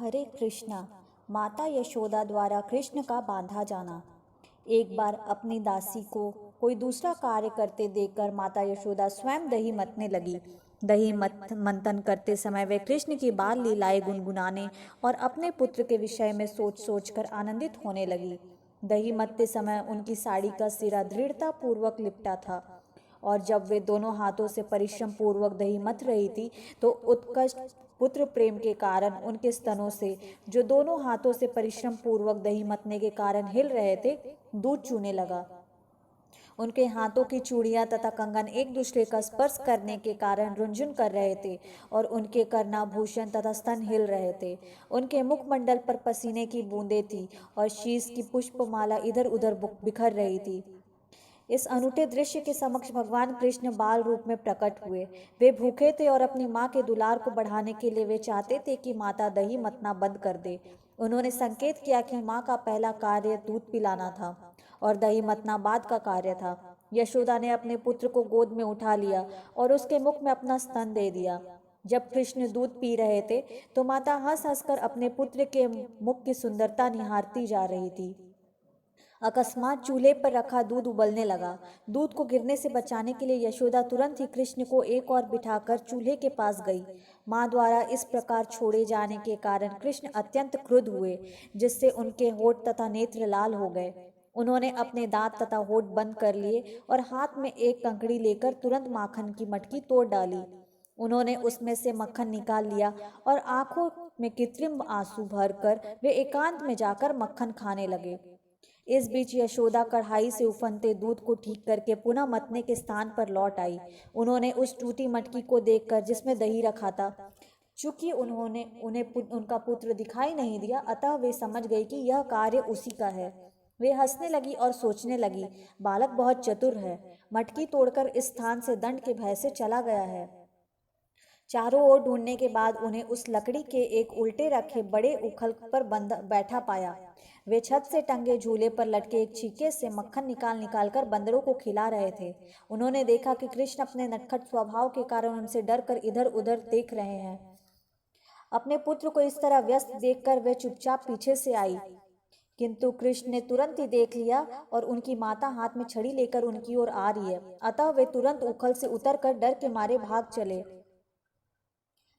हरे कृष्णा। माता यशोदा द्वारा कृष्ण का बांधा जाना। एक बार अपनी दासी को कोई दूसरा कार्य करते देखकर माता यशोदा स्वयं दही मतने लगी। दही मंथन करते समय वे कृष्ण की बाल लीलाएं गुनगुनाने और अपने पुत्र के विषय में सोच सोचकर आनंदित होने लगी। दही मथते समय उनकी साड़ी का सिरा दृढ़ता पूर्वक लिपटा था और जब वे दोनों हाथों से परिश्रम पूर्वक दही मथ रही थी तो उत्कृष्ट पुत्र प्रेम के कारण उनके स्तनों से, जो दोनों हाथों से परिश्रम पूर्वक दही मथने के कारण हिल रहे थे, दूध चूने लगा। उनके हाथों की चूड़ियां तथा कंगन एक दूसरे का स्पर्श करने के कारण रुंझुन कर रहे थे और उनके कर्णाभूषण तथा स्तन हिल रहे थे। उनके मुखमंडल पर पसीने की बूंदें थी और शीश की पुष्पमाला इधर उधर बिखर रही थी। इस अनूठे दृश्य के समक्ष भगवान कृष्ण बाल रूप में प्रकट हुए। वे भूखे थे और अपनी मां के दुलार को बढ़ाने के लिए वे चाहते थे कि माता दही मतना बंद कर दे। उन्होंने संकेत किया कि मां का पहला कार्य दूध पिलाना था और दही मतना बाद का कार्य था। यशोदा ने अपने पुत्र को गोद में उठा लिया और उसके मुख में अपना स्तन दे दिया। जब कृष्ण दूध पी रहे थे तो माता हंस हंसकर अपने पुत्र के मुख की सुंदरता निहारती जा रही थी। अकस्मात चूल्हे पर रखा दूध उबलने लगा। दूध को गिरने से बचाने के लिए यशोदा तुरंत ही कृष्ण को एक और बिठाकर चूल्हे के पास गई। माँ द्वारा इस प्रकार छोड़े जाने के कारण कृष्ण अत्यंत क्रुद्ध हुए, जिससे उनके होठ तथा नेत्र लाल हो गए। उन्होंने अपने दांत तथा होठ बंद कर लिए और हाथ में एक कंकड़ी लेकर तुरंत माखन की मटकी तोड़ डाली। उन्होंने उसमें से मक्खन निकाल लिया और आंखों में कृत्रिम आंसू भरकर वे एकांत में जाकर मक्खन खाने लगे। इस बीच यशोदा कढ़ाई से उफनते दूध को ठीक करके पुनः मतने के स्थान पर लौट आई। उन्होंने उस टूटी मटकी को देखकर जिसमें दही रखा था, चूंकि उनका पुत्र दिखाई नहीं दिया, अतः वे समझ गई कि यह कार्य उसी का है। वे हंसने लगी और सोचने लगी, बालक बहुत चतुर है, मटकी तोड़कर इस स्थान से दंड के भय से चला गया है। चारों ओर ढूंढने के बाद उन्हें उस लकड़ी के एक उल्टे रखे बड़े उखल पर बैठा पाया। वे छत से टंगे झूले पर लटके एक छीके से मक्खन निकाल निकाल कर बंदरों को खिला रहे थे। उन्होंने देखा कि कृष्ण अपने नटखट स्वभाव के कारण उनसे डरकर इधर उधर देख रहे हैं। अपने पुत्र को इस तरह व्यस्त देखकर वे चुपचाप पीछे से आई, किंतु कृष्ण ने तुरंत ही देख लिया और उनकी माता हाथ में छड़ी लेकर उनकी ओर आ रही है। अतः वे तुरंत उखल से उतरकर डर के मारे भाग चले।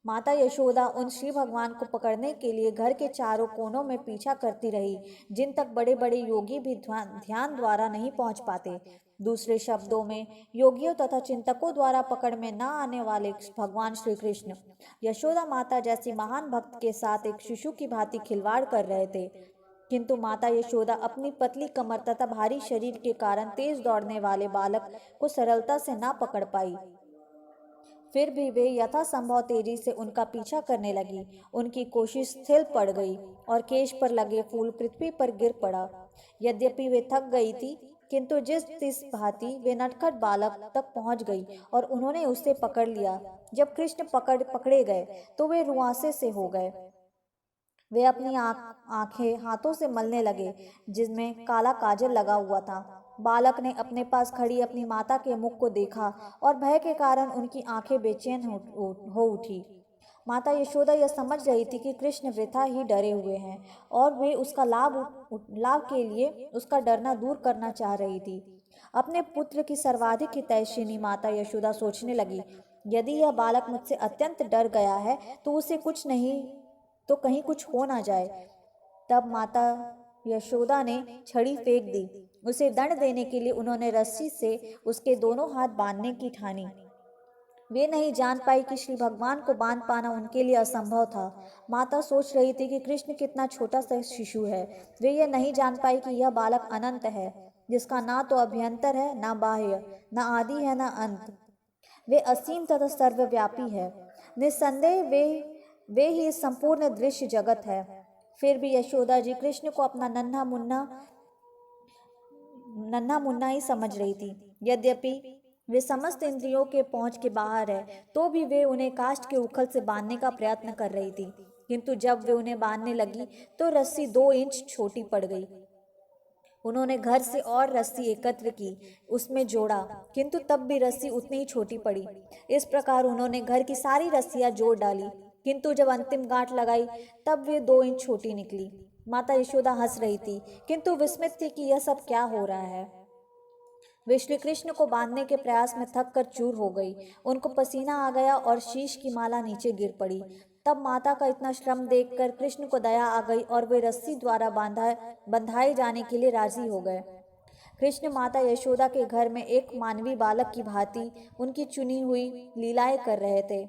माता यशोदा उन श्री भगवान को पकड़ने के लिए घर के चारों कोनों में पीछा करती रही, जिन तक बड़े बड़े योगी भी ध्यान द्वारा नहीं पहुंच पाते। दूसरे शब्दों में, योगियों तथा चिंतकों द्वारा पकड़ में न आने वाले भगवान श्री कृष्ण यशोदा माता जैसी महान भक्त के साथ एक शिशु की भांति खिलवाड़ कर रहे थे। किंतु माता यशोदा अपनी पतली कमर तथा भारी शरीर के कारण तेज दौड़ने वाले बालक को सरलता से ना पकड़ पाई। फिर भी वे यथासंभव तेजी से उनका पीछा करने लगी। उनकी कोशिश स्थिर पड़ गई और केश पर लगे फूल पृथ्वी पर गिर पड़ा। यद्यपि वे थक गई थी, किंतु जिस तिस भांति वे नटखट बालक तक पहुंच गई और उन्होंने उसे पकड़ लिया। जब कृष्ण पकड़े गए तो वे रुआंसे से हो गए। वे अपनी आंखें हाथों से मलने लगे, जिसमें काला काजल लगा हुआ था। बालक ने अपने पास खड़ी अपनी माता के मुख को देखा और भय के कारण उनकी आंखें बेचैन हो उठी। माता यशोदा यह समझ रही थी कि कृष्ण वृथा ही डरे हुए हैं और वे उसका लाभ के लिए उसका डरना दूर करना चाह रही थी। अपने पुत्र की सर्वाधिक हितैषिणी माता यशोदा सोचने लगी, यदि यह बालक मुझसे अत्यंत डर गया है तो उसे कुछ नहीं तो कहीं कुछ हो ना जाए। तब माता यशोदा ने छड़ी फेंक दी। उसे दंड देने के लिए उन्होंने रस्सी से उसके दोनों हाथ बांधने की ठानी। वे नहीं जान पाई कि श्री भगवान को बांध पाना उनके लिए असंभव था। माता सोच रही थी कि कृष्ण कितना छोटा सा शिशु है। वे यह नहीं जान पाई कि यह बालक अनंत है, जिसका ना तो अभ्यंतर है, ना बाह्य, ना आदि है, ना अंत। वे असीम तथा सर्वव्यापी है। निस्संदेह वे ही संपूर्ण दृश्य जगत है। फिर भी यशोदा जी कृष्ण को अपना नन्हा मुन्ना ही समझ रही थी। यद्यपि वे समस्त इंद्रियों के पहुंच के बाहर है, तो भी वे उन्हें काष्ठ के उखल से बांधने का प्रयत्न कर रही थी। किंतु जब वे उन्हें बांधने लगी तो रस्सी 2 इंच छोटी पड़ गई। उन्होंने घर से और रस्सी एकत्र की, उसमें जोड़ा, किंतु तब भी रस्सी उतनी ही छोटी पड़ी। इस प्रकार उन्होंने घर की सारी रस्सियां जोड़ डाली। किंतु जब अंतिम गांठ लगाई तब वे 2 इंच छोटी निकली। माता यशोदा हंस रही थी, किंतु विस्मित थी कि यह सब क्या हो रहा है। वे श्री कृष्ण को बांधने के प्रयास में थक कर चूर हो गई। उनको पसीना आ गया और शीश की माला नीचे गिर पड़ी। तब माता का इतना श्रम देखकर कृष्ण को दया आ गई और वे रस्सी द्वारा बंधाए जाने के लिए राजी हो गए। कृष्ण माता यशोदा के घर में एक मानवी बालक की भांति उनकी चुनी हुई लीलाएं कर रहे थे।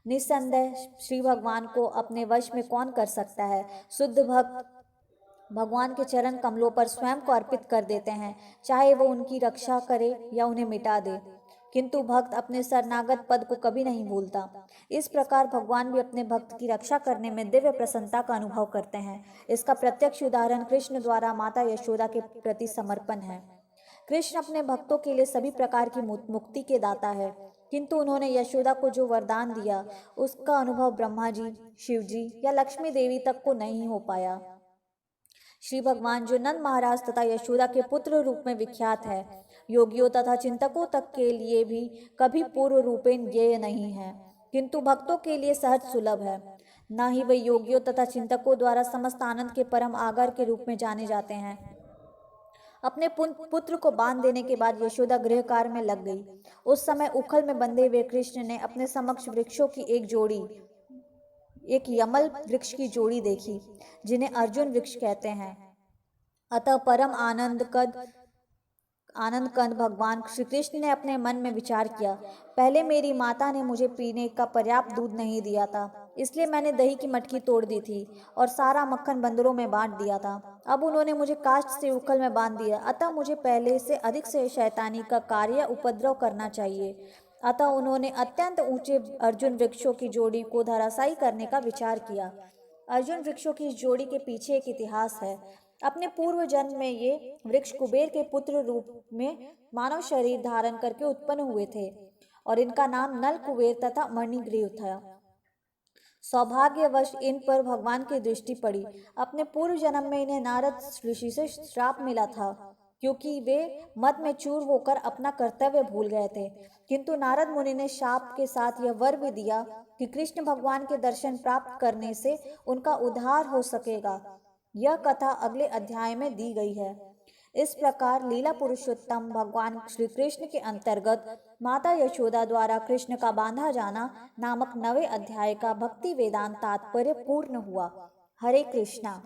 निस्संदेह श्री भगवान को अपने वश में कौन कर सकता है। शुद्ध भक्त भगवान के चरण कमलों पर स्वयं को अर्पित कर देते हैं, चाहे वो उनकी रक्षा करे या उन्हें मिटा दे। किंतु भक्त अपने शरणागत पद को कभी नहीं भूलता। इस प्रकार भगवान भी अपने भक्त की रक्षा करने में दिव्य प्रसन्नता का अनुभव करते हैं। इसका प्रत्यक्ष उदाहरण कृष्ण द्वारा माता यशोदा के प्रति समर्पण है। कृष्ण अपने भक्तों के लिए सभी प्रकार की मुक्ति के दाता है, किंतु उन्होंने यशोदा को जो वरदान दिया उसका अनुभव ब्रह्मा जी, शिव जी या लक्ष्मी देवी तक को नहीं हो पाया। श्री भगवान जो नंद महाराज तथा यशोदा के पुत्र रूप में विख्यात है, योगियों तथा चिंतकों तक के लिए भी कभी पूर्व रूपेण ज्ञेय नहीं है, किंतु भक्तों के लिए सहज सुलभ है। न ही वे योगियों तथा चिंतकों द्वारा समस्त आनंद के परम आगर के रूप में जाने जाते हैं। अपने पुत्र को बांध देने के बाद यशोदा गृह कार्य में लग गई। उस समय उखल में बंधे हुए कृष्ण ने अपने समक्ष वृक्षों की एक यमल वृक्ष की जोड़ी देखी, जिन्हें अर्जुन वृक्ष कहते हैं। अतः परम आनंद कंद भगवान श्री कृष्ण ने अपने मन में विचार किया, पहले मेरी माता ने मुझे पीने का पर्याप्त दूध नहीं दिया था, इसलिए मैंने दही की मटकी तोड़ दी थी और सारा मक्खन बंदरों में बांट दिया था। अब उन्होंने मुझे काष्ठ से उखल में बांध दिया, अतः मुझे पहले से अधिक से शैतानी का कार्य उपद्रव करना चाहिए। अतः उन्होंने अत्यंत ऊंचे अर्जुन वृक्षों की जोड़ी को धराशायी करने का विचार किया। अर्जुन वृक्षों की इस जोड़ी के पीछे एक इतिहास है। अपने पूर्व जन्म में ये वृक्ष कुबेर के पुत्र रूप में मानव शरीर धारण करके उत्पन्न हुए थे और इनका नाम नल कुबेर तथा मणिग्रीव था। सौभाग्यवश इन पर भगवान की दृष्टि पड़ी। अपने पूर्व जन्म में इन्हें नारद ऋषि से श्राप मिला था, क्योंकि वे मद में चूर होकर अपना कर्तव्य भूल गए थे। किंतु नारद मुनि ने शाप के साथ यह वर भी दिया कि कृष्ण भगवान के दर्शन प्राप्त करने से उनका उद्धार हो सकेगा। यह कथा अगले अध्याय में दी गई है। इस प्रकार लीला पुरुषोत्तम भगवान श्री कृष्ण के अंतर्गत माता यशोदा द्वारा कृष्ण का बांधा जाना नामक 9वें अध्याय का भक्ति वेदांत तात्पर्य पूर्ण हुआ। हरे कृष्णा।